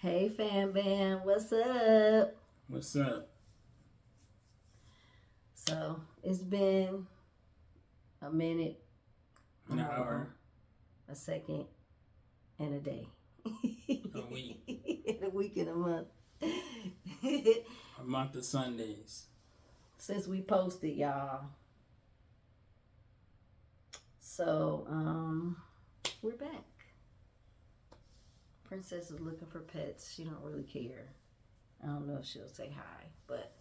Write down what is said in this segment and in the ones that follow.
Hey fam bam, what's up? What's up? So it's been a minute, An hold on, hour, a second, and a day. a week, And a week and a month. a month of Sundays. Since we posted, y'all. So, we're back. Princess is looking for pets. She don't really care. I don't know if she'll say hi, but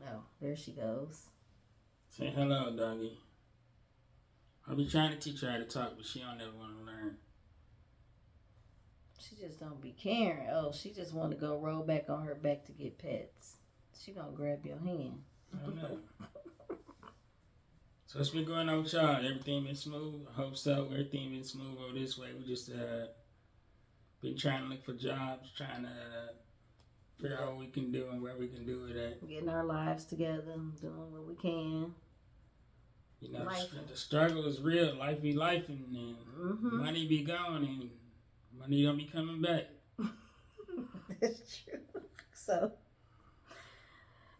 oh, there she goes. Say hello, doggy. I be trying to teach her how to talk, but she don't ever want to learn. She just don't be caring. Oh, she just want to go roll back on her back to get pets. She gonna grab your hand. I don't know. So what's been going on with y'all? Everything been smooth? I hope so. Everything been smooth over this way. We just been trying to look for jobs, trying to figure out what we can do and where we can do it at. Getting our lives together, doing what we can. You know, Life. the struggle is real. Life be life, and money be gone, and money don't be coming back. That's true. So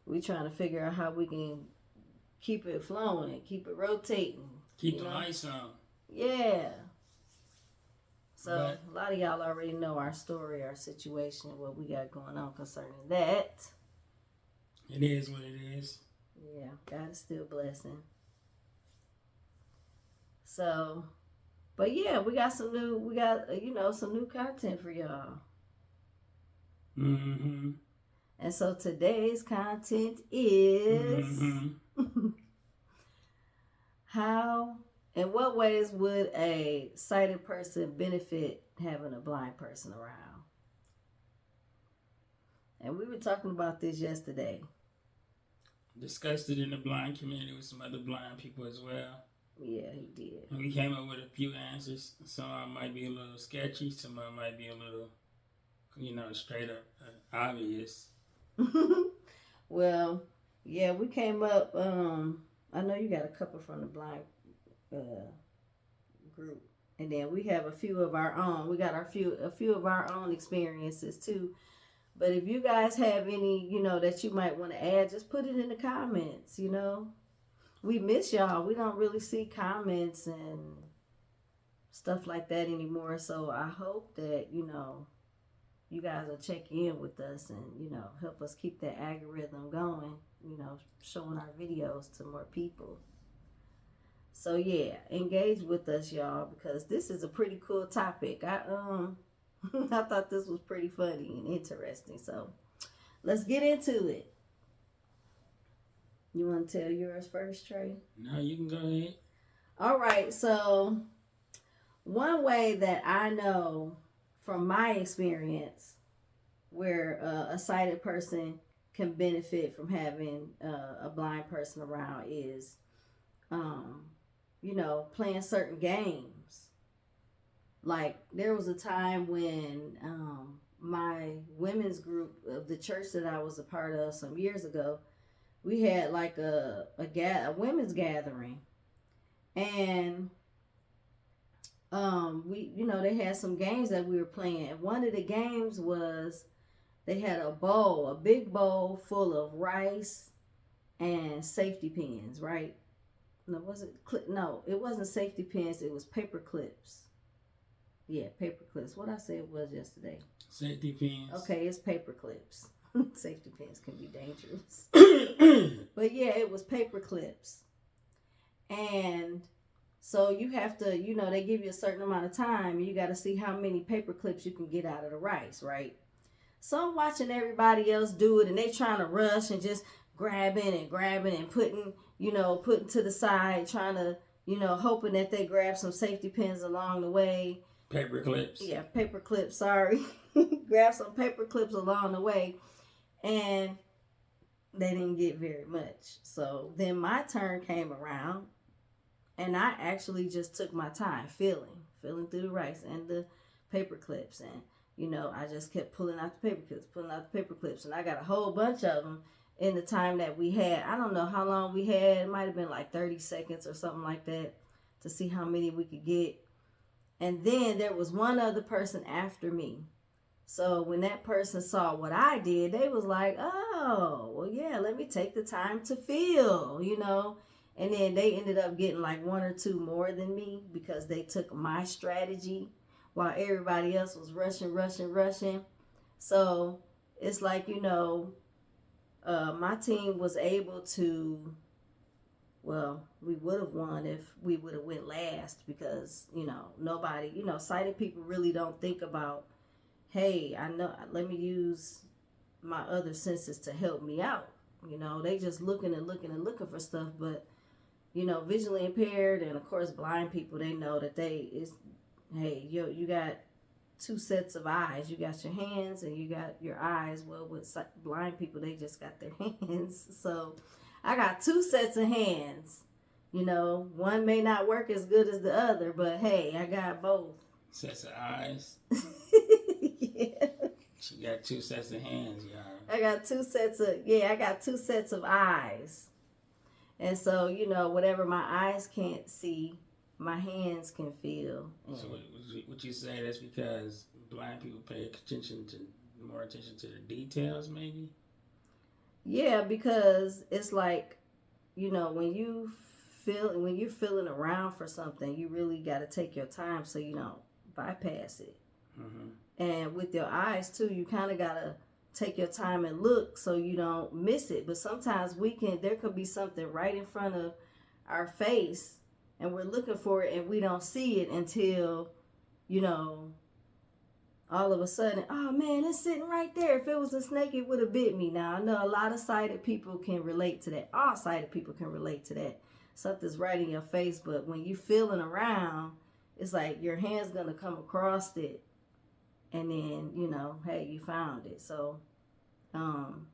we trying to figure out how we can keep it flowing, keep it rotating. Keep the lights on. Yeah. So But a lot of y'all already know our story, our situation, what we got going on concerning that. it is what it is. Yeah, God is still blessing. So, but yeah, we got some new content for y'all. Mm-hmm. And so today's content is how, in what ways would a sighted person benefit having a blind person around? And we were talking about this yesterday. Discussed it in the blind community with some other blind people as well. Yeah, he did. And we came up with a few answers. Some of them might be a little sketchy. Some of them might be a little, straight up obvious. Well, yeah, we came up. I know you got a couple from the blind group, and then we have a few of our own. We got a few of our own experiences too. But if you guys have any, that you might want to add, just put it in the comments. We miss y'all. We don't really see comments and stuff like that anymore. So I hope that you guys will check in with us and help us keep that algorithm going. Showing our videos to more people. So yeah, engage with us, y'all, because this is a pretty cool topic. I I thought this was pretty funny and interesting. So let's get into it. You want to tell yours first, Trey? No, you can go ahead. All right. So one way that I know from my experience where a sighted person can benefit from having a blind person around is, playing certain games. Like there was a time when my women's group of the church that I was a part of some years ago, we had like a women's gathering, and they had some games that we were playing. And one of the games was they had a big bowl full of rice and safety pins, right? No, it wasn't safety pins. It was paper clips. Yeah, paper clips. What I said was yesterday. Safety pins. Okay, it's paper clips. Safety pins can be dangerous. But yeah, it was paper clips. And so you have to, they give you a certain amount of time. You got to see how many paper clips you can get out of the rice, right? So I'm watching everybody else do it, and they trying to rush and just grabbing and putting to the side, trying to, hoping that they grab some safety pins along the way. Paper clips. Yeah, paper clips, sorry. Grab some paper clips along the way. And they didn't get very much. So then my turn came around, and I actually just took my time feeling through the rice and the paper clips. And, I just kept pulling out the paper clips. And I got a whole bunch of them in the time that we had. I don't know how long we had. It might have been like 30 seconds or something like that to see how many we could get. And then there was one other person after me. So when that person saw what I did, they was like, oh, well, yeah, let me take the time to feel, you know. And then they ended up getting like one or two more than me because they took my strategy while everybody else was rushing, rushing, rushing. So it's like, my team was able to, well, we would have won if we would have went last because, nobody, sighted people really don't think about, hey, I know, let me use my other senses to help me out. They just looking and looking and looking for stuff. But, visually impaired and, of course, blind people, they know that hey, you got two sets of eyes. You got your hands and you got your eyes. Well, with blind people, they just got their hands. So I got two sets of hands. One may not work as good as the other, but hey, I got both. Sets of eyes. Yeah. She got two sets of hands, y'all. I got two sets of eyes. And so, whatever my eyes can't see, my hands can feel. So what you say, that's because blind people pay more attention to the details, maybe? Yeah, because it's like, when you're feeling around for something, you really got to take your time so you don't bypass it. Mm-hmm. And with your eyes too, you kind of got to take your time and look so you don't miss it. But sometimes there could be something right in front of our face and we're looking for it and we don't see it until, all of a sudden, oh man, it's sitting right there. If it was a snake, it would have bit me. Now, I know a lot of sighted people can relate to that. All sighted people can relate to that. Something's right in your face, but when you feeling around, it's like your hand's going to come across it. And then, hey, you found it. So, trying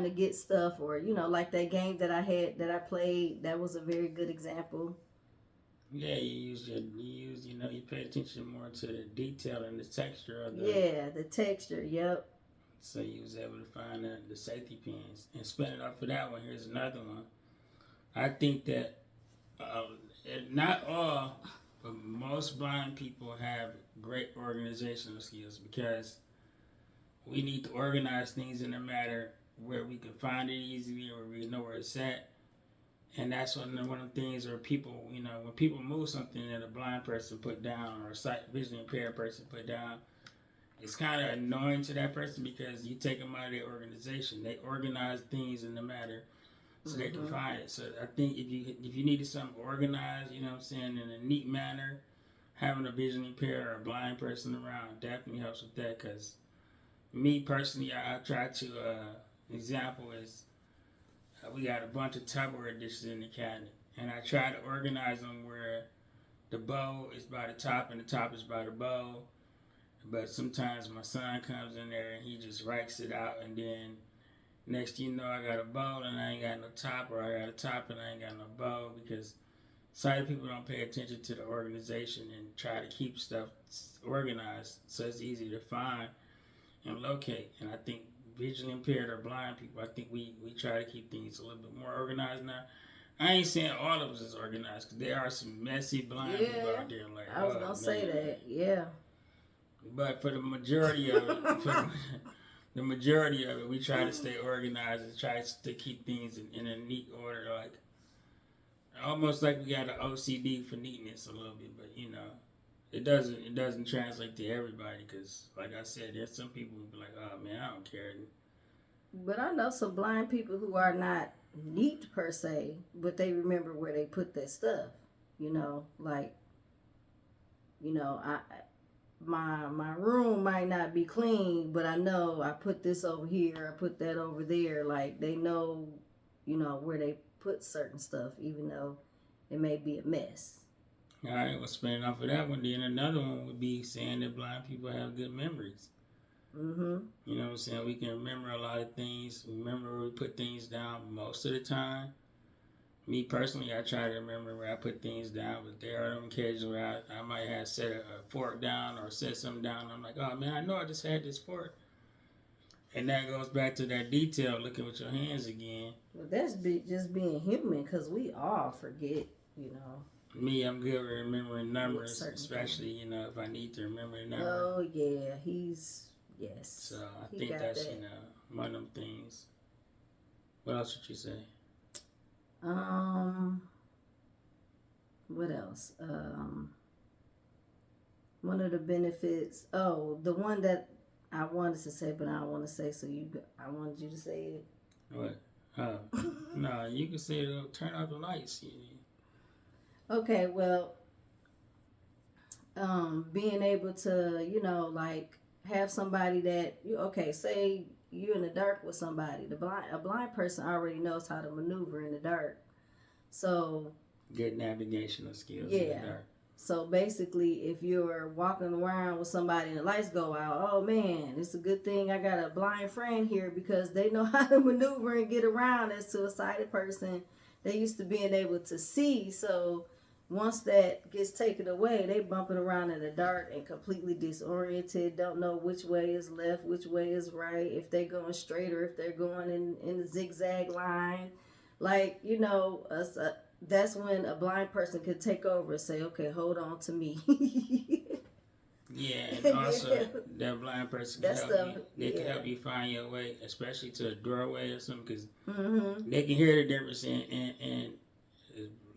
to get stuff or, like that game that I played, that was a very good example. Yeah, you pay attention more to the detail and the texture of the... Yeah, the texture, yep. So you was able to find the safety pins. And spinning off of that one, here's another one. I think that not all, but most blind people have great organizational skills because we need to organize things in a manner where we can find it easily or we know where it's at. And that's one of the things where people, when people move something that a blind person put down or a visually impaired person put down, it's kind of annoying to that person because you take them out of their organization. They organize things in the matter so they can find it. So I think if you needed something organized, in a neat manner, having a visually impaired or a blind person around definitely helps with that. Because me personally, I try to, example is, we got a bunch of Tupperware dishes in the cabinet, and I try to organize them where the bowl is by the top and the top is by the bowl. But sometimes my son comes in there and he just writes it out, and then next thing you know, I got a bowl and I ain't got no top, or I got a top and I ain't got no bowl, because sighted people don't pay attention to the organization and try to keep stuff organized so it's easy to find and locate. And I think visually impaired or blind people, I think we try to keep things a little bit more organized now. I ain't saying all of us is organized, because there are some messy blind people out there. Like, I was gonna say that, yeah. But for the majority of it, we try to stay organized and try to keep things in a neat order, like almost like we got an OCD for neatness a little bit. But it doesn't translate to everybody, because, like I said, there's some people who be like, oh man, I don't care. But I know some blind people who are not neat per se, but they remember where they put their stuff. My room might not be clean, but I know I put this over here, I put that over there. Like, they know, where they put certain stuff, even though it may be a mess. All right, well, spinning off of that one, then another one would be saying that blind people have good memories. Mm-hmm. You know what I'm saying? We can remember a lot of things. Remember where we put things down most of the time. Me personally, I try to remember where I put things down, but there are them occasions where I might have set a fork down or set something down. I'm like, oh man, I know I just had this fork. And that goes back to that detail, looking with your hands again. Well, that's just being human, because we all forget, Me, I'm good with remembering numbers, certain especially, you know, if I need to remember a number. Oh yeah, yes. So I He think got that's, that. you know, one of them things. What else would you say? Um, what else? One of the benefits. Oh, the one that I wanted to say, but I don't want to say. So I wanted you to say What? Oh, it. no, you can say turn off the lights. Okay, well, being able to, like have somebody that say you're in the dark with somebody. A blind person already knows how to maneuver in the dark. So Good navigational skills in the yeah. dark. So basically, if you're walking around with somebody and the lights go out, oh man, it's a good thing I got a blind friend here because they know how to maneuver and get around. As to a sighted person, they used to being able to see. So once that gets taken away, they bumping around in the dark and completely disoriented, don't know which way is left, which way is right, if they're going straight or if they're going in a zigzag line. Like, that's when a blind person could take over and say, okay, hold on to me. Yeah, and also that blind person can help you. They can yeah. help you find your way, especially to a doorway or something, because Mm-hmm. they can hear the difference. And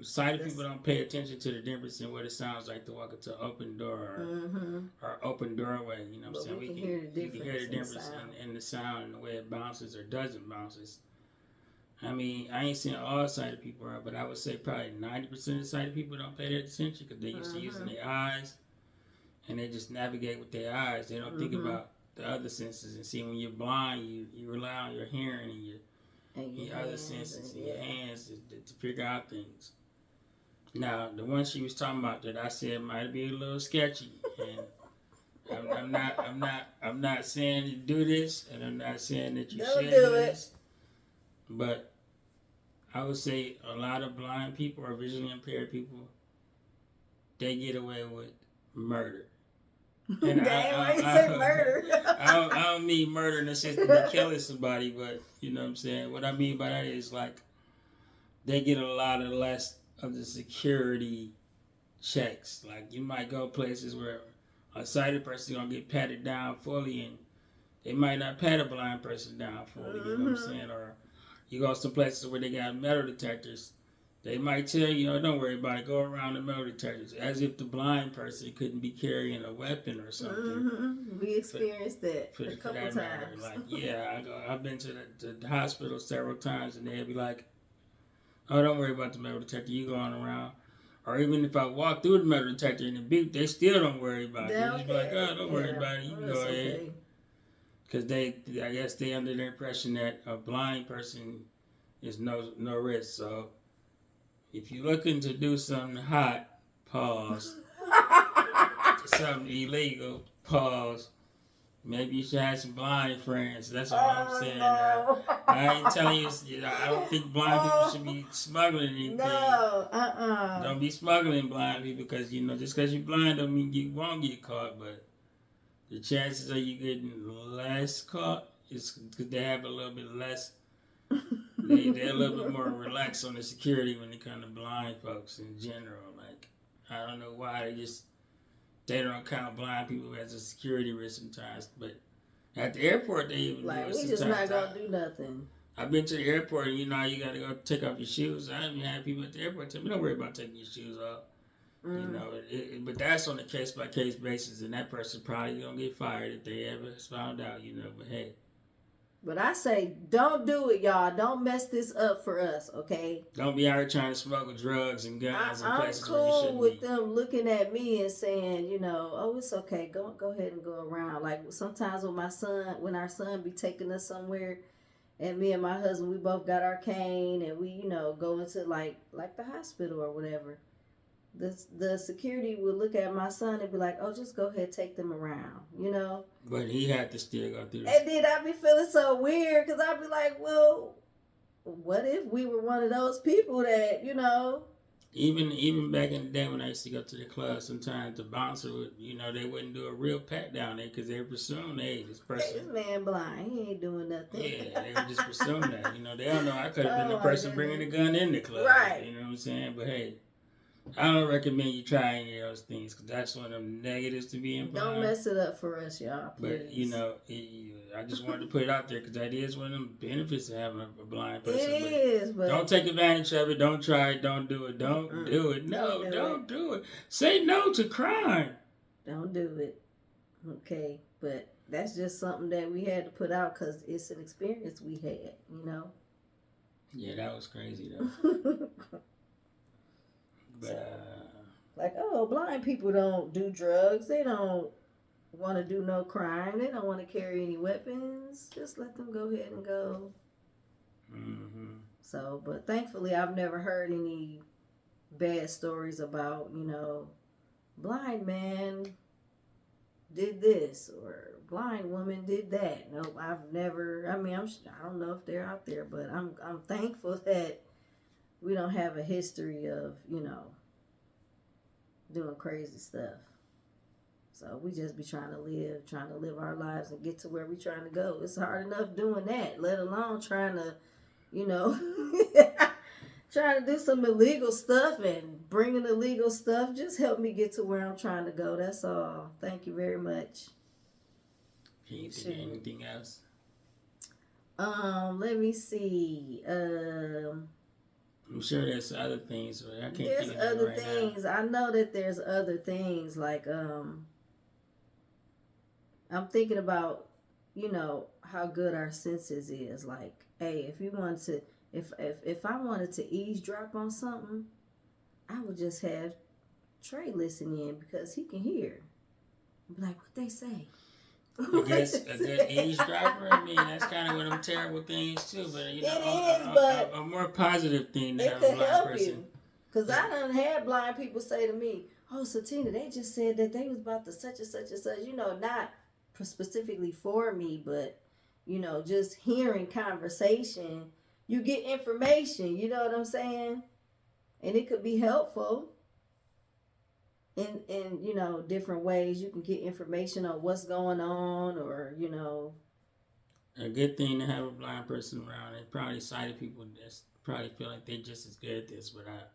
sighted people don't pay attention to the difference in what it sounds like to walk into an open door or open doorway. You know what I'm saying? We can hear the difference. You can hear the difference in the sound and the way it bounces or doesn't bounces. I mean, I ain't seen all sighted people, but I would say probably 90% of sighted people don't pay their attention because they used to using their eyes, and they just navigate with their eyes. They don't think about the other senses. And see, when you're blind, you rely on your hearing and your other senses and your hands to figure out things. Now, the one she was talking about that I said might be a little sketchy, and I'm not saying to do this, and I'm not saying that you should do this, but I would say a lot of blind people or visually impaired people, they get away with murder. And I say murder. I don't mean murder in the sense that they're killing somebody, but you know what I'm saying? What I mean by that is like they get a lot of less of the security checks. Like you might go places where a sighted person is gonna get patted down fully, and they might not pat a blind person down fully. You know what I'm saying? Or you go some places where they got metal detectors. They might tell you, don't worry about it. Go around the metal detectors, as if the blind person couldn't be carrying a weapon or something. We experienced that a couple times. Like, yeah, I've been to the hospital several times, and they'd be like, "Oh, don't worry about the metal detector. You going around." Or even if I walk through the metal detector and the beep, they still don't worry about it. They just be like, "Oh, don't worry about it. You can go ahead." Because I guess they under the impression that a blind person is no risk. So if you're looking to do something hot, pause. Something illegal, pause. Maybe you should have some blind friends. That's all I'm saying. No. I ain't telling you. I don't think blind people should be smuggling anything. No. Don't be smuggling blind people because just because you're blind don't mean you won't get caught. But the chances of you getting less caught is because they have a little bit less. They're a little bit more relaxed on the security when it comes to blind folks in general. Like, I don't know why they don't count blind people as a security risk sometimes. But at the airport, they even do it we sometimes. just not gonna do nothing. I've been to the airport and you got to go take off your shoes. I haven't had people at the airport tell me, don't worry about taking your shoes off. But that's on a case by case basis, and that person probably gonna get fired if they ever found out. But hey. But I say, don't do it, y'all. Don't mess this up for us, okay? Don't be out here trying to smuggle drugs and guns in places where you shouldn't be. I'm cool with them looking at me and saying, oh, it's okay. Go ahead and go around. Like sometimes when our son be taking us somewhere, and me and my husband, we both got our cane, and we, go into like the hospital or whatever. The security would look at my son and be like, "Oh, just go ahead, take them around," But he had to still go through. And then I'd be feeling so weird because I'd be like, "Well, what if we were one of those people that Even back in the day when I used to go to the club, sometimes the bouncer would, they wouldn't do a real pat down there because they would presume, hey, this person. This man blind, he ain't doing nothing. Yeah, they would just presume that. They don't know I could have been the person bringing the gun in the club. Right. You know what I'm saying? But hey. I don't recommend you try any of those things because that's one of them negatives to being blind. Don't mess it up for us, y'all. Please. But you know, I just wanted to put it out there because that is one of them benefits of having a blind person. It is, but don't take advantage of it. Don't try it. Don't do it. Don't do it. No, don't do it. Say no to crime. Don't do it. Okay, but that's just something that we had to put out because it's an experience we had, you know. Yeah, that was crazy though. But like, oh, blind people don't do drugs. They don't want to do no crime. They don't want to carry any weapons. Just let them go ahead and go. Mm-hmm. So, but thankfully, I've never heard any bad stories about, you know, blind man did this or blind woman did that. Nope, I've never. I mean, I don't know if they're out there, but I'm thankful that we don't have a history of, you know, doing crazy stuff. So we just be trying to live our lives and get to where we trying to go. It's hard enough doing that, let alone trying to, you know, trying to do some illegal stuff and bringing illegal stuff. Just help me get to where I'm trying to go. That's all. Thank you very much. Anything else? Let me see. I'm sure there's other things, but I can't There's think of it other right things. now. I know that there's other things like I'm thinking about, you know, how good our senses is. Like, hey, if you want to, if I wanted to eavesdrop on something, I would just have Trey listen in because he can hear. I'd be like, what they say? I guess a good eavesdropper. I mean, that's kind of one of them terrible things too. But you know, it is, but a more positive thing to it have could a blind help person. you. Cause I done had blind people say to me, "Oh, Satina, they just said that they was about to such and such and such." You know, not specifically for me, but you know, just hearing conversation, you get information. You know what I'm saying? And it could be helpful. In you know, different ways you can get information on what's going on, or you know, a good thing to have a blind person around. And probably sighted people that probably feel like they're just as good at this without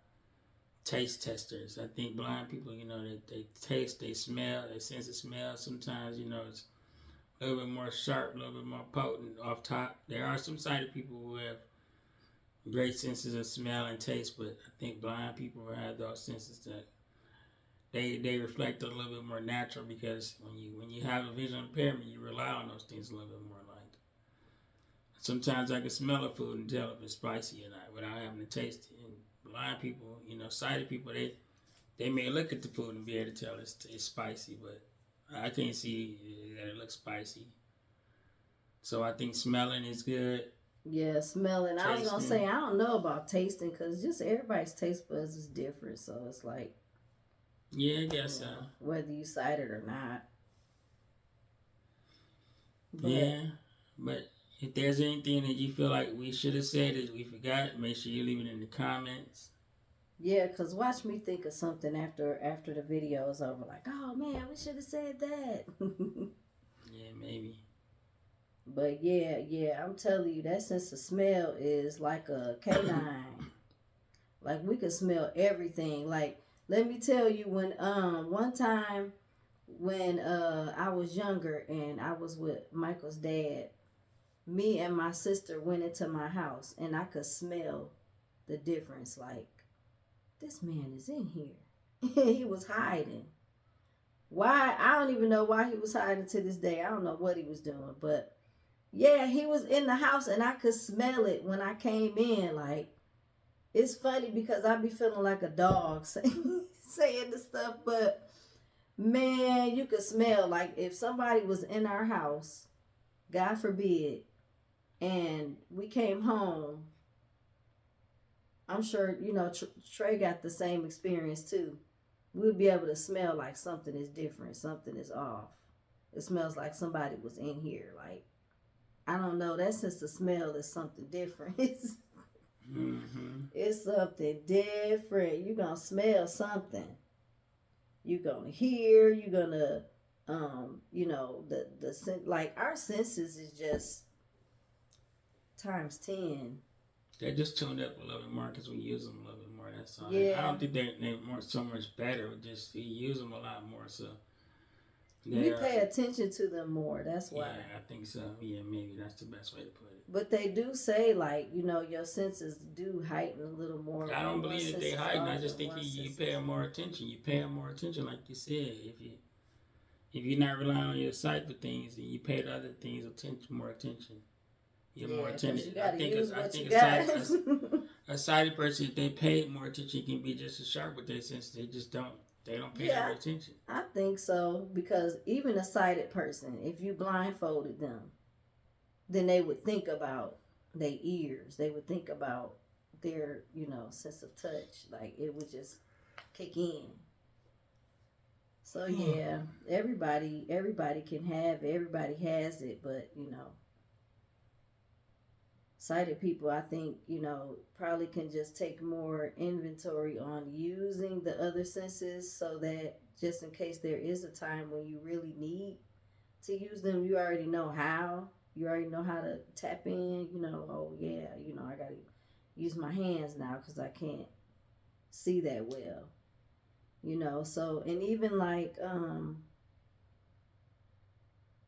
taste testers. I think blind people, you know, they taste, they smell, they sense of smell. Sometimes, you know, it's a little bit more sharp, a little bit more potent off top. There are some sighted people who have great senses of smell and taste, but I think blind people have those senses that they reflect a little bit more natural, because when you have a visual impairment, you rely on those things a little bit more. Like sometimes I can smell a food and tell if it's spicy or not without having to taste it. And blind people, you know, sighted people, they may look at the food and be able to tell it's spicy, but I can't see that it looks spicy. So I think smelling is good. Yeah, smelling. Tasting. I was gonna say I don't know about tasting because just everybody's taste buds is different. So it's like, yeah, I guess so. Whether you sighted or not. Yeah, but if there's anything that you feel like we should have said that we forgot, make sure you leave it in the comments. Yeah, because watch me think of something after the video is over. Like, oh man, we should have said that. Yeah, maybe. But yeah, I'm telling you, that sense of smell is like a canine. Like we can smell everything. Like, let me tell you, when one time when I was younger and I was with Michael's dad, me and my sister went into my house and I could smell the difference. Like, this man is in here. He was hiding. Why? I don't even know why he was hiding to this day. I don't know what he was doing, but yeah, he was in the house and I could smell it when I came in. Like, it's funny because I be feeling like a dog saying the stuff, but man, you could smell, like if somebody was in our house, God forbid, and we came home. I'm sure, you know, Trey got the same experience too. We'll be able to smell like something is different, something is off. It smells like somebody was in here. Like, I don't know, that sense the smell is something different. It's something different. You're gonna smell something. You're gonna hear. You're gonna, you know, the like our senses is just times 10. They just tuned up a little bit more because we use them a little bit more. That's all. I Yeah. don't think they're more so much better. Just you use them a lot more. So We pay attention to them more. That's why. Yeah, I think so. Yeah, maybe that's the best way to put it. But they do say, like, you know, your senses do heighten a little more. I don't believe that they heighten. I just off think and you one pay them more attention. You pay them more attention, like you said. If you're not relying on your sight for things, and you pay the other things more attention. You're more 'cause attentive. you gotta use what you a sighted person, if they pay more attention, can be just as sharp with their senses. They just don't. They don't pay Yeah. more attention. I think so, because even a sighted person, if you blindfolded them, then they would think about their ears. They would think about their, you know, sense of touch. Like, it would just kick in. So yeah, everybody can have it. Everybody has it, but you know, sighted people, I think, you know, probably can just take more inventory on using the other senses, so that just in case there is a time when you really need to use them, you already know how. You already know how to tap in. You know, oh yeah, you know, I gotta use my hands now because I can't see that well. You know, so, and even like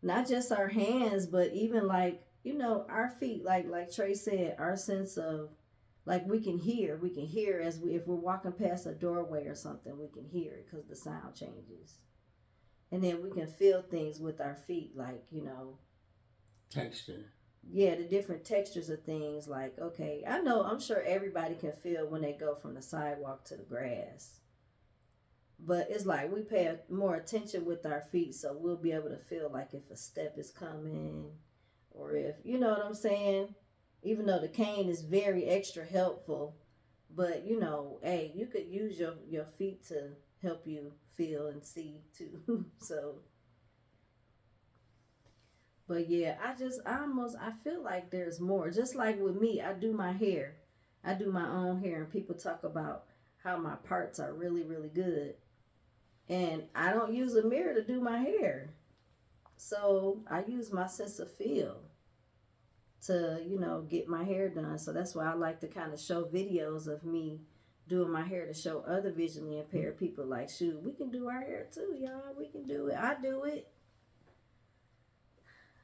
not just our hands, but even like, you know, our feet, like Trey said, our sense of, like, we can hear as if we're walking past a doorway or something, we can hear it because the sound changes. And then we can feel things with our feet, like, you know, texture. Yeah, the different textures of things. Like, okay, I'm sure everybody can feel when they go from the sidewalk to the grass. But it's like we pay more attention with our feet, so we'll be able to feel like if a step is coming, or if, you know what I'm saying? Even though the cane is very extra helpful, but, you know, hey, you could use your feet to help you feel and see too. So, but yeah, I feel like there's more. Just like with me, I do my hair. I do my own hair, and people talk about how my parts are really, really good. And I don't use a mirror to do my hair. So I use my sense of feel to, you know, get my hair done. So that's why I like to kind of show videos of me doing my hair, to show other visually impaired people, like, shoot, we can do our hair too, y'all. We can do it. I do it.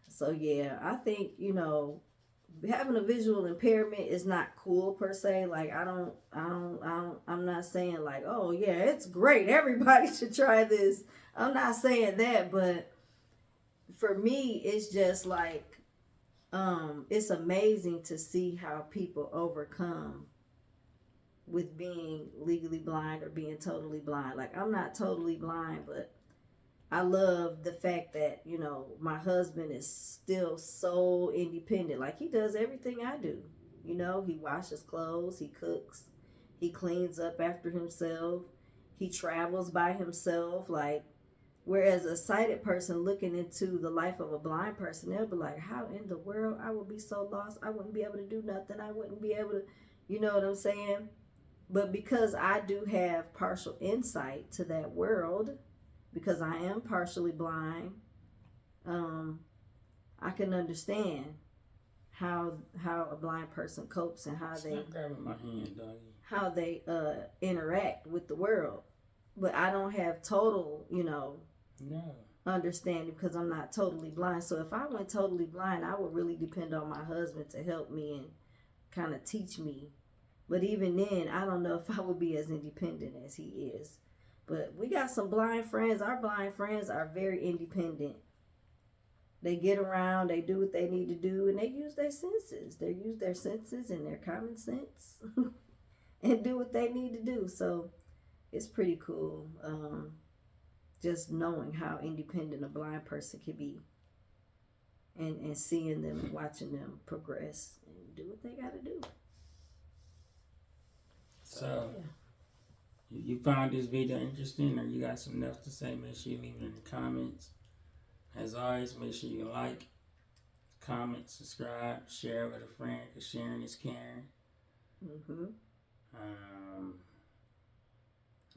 So yeah, I think, you know, having a visual impairment is not cool per se. Like, I'm not saying like, oh yeah, it's great, everybody should try this. I'm not saying that, but for me, it's just like, it's amazing to see how people overcome with being legally blind or being totally blind. Like, I'm not totally blind, but I love the fact that, you know, my husband is still so independent. Like, he does everything I do. You know, he washes clothes, he cooks, he cleans up after himself, he travels by himself. Like, whereas a sighted person looking into the life of a blind person, they'll be like, how in the world? I would be so lost. I wouldn't be able to do nothing. I wouldn't be able to, you know what I'm saying? But because I do have partial insight to that world, because I am partially blind, I can understand how a blind person copes and how Stop grabbing my hand, doggy. How they interact with the world. But I don't have total, you know, understanding, because I'm not totally blind. So if I went totally blind, I would really depend on my husband to help me and kind of teach me. But even then, I don't know if I would be as independent as he is. But we got some blind friends. Our blind friends are very independent. They get around, they do what they need to do, and they use their senses. They use their senses and their common sense and do what they need to do. So it's pretty cool, just knowing how independent a blind person can be, and seeing them and watching them progress and do what they got to do. So yeah. If you found this video interesting, or you got something else to say, make sure you leave it in the comments. As always, make sure you like, comment, subscribe, share with a friend, because sharing is caring.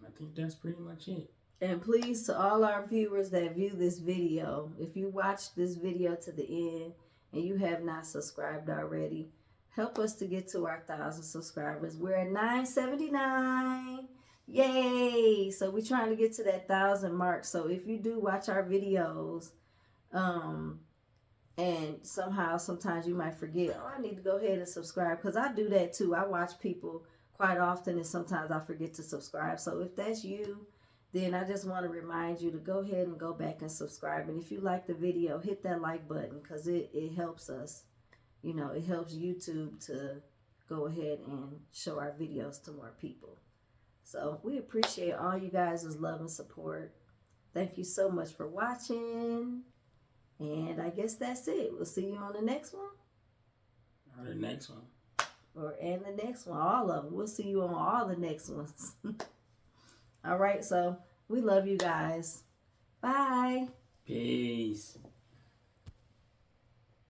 I think that's pretty much it. And please, to all our viewers that view this video, if you watch this video to the end and you have not subscribed already, Help us to get to our 1,000 subscribers. We're at 979. Yay! So we're trying to get to that 1,000 mark. So if you do watch our videos, and sometimes you might forget, oh, I need to go ahead and subscribe, because I do that too. I watch people quite often, and sometimes I forget to subscribe. So if that's you, then I just want to remind you to go ahead and go back and subscribe. And if you like the video, hit that like button, because it helps us. You know, it helps YouTube to go ahead and show our videos to more people. So we appreciate all you guys' love and support. Thank you so much for watching. And I guess that's it. We'll see you on the next one. Or the next one. And the next one. All of them. We'll see you on all the next ones. All right. So we love you guys. Bye. Peace.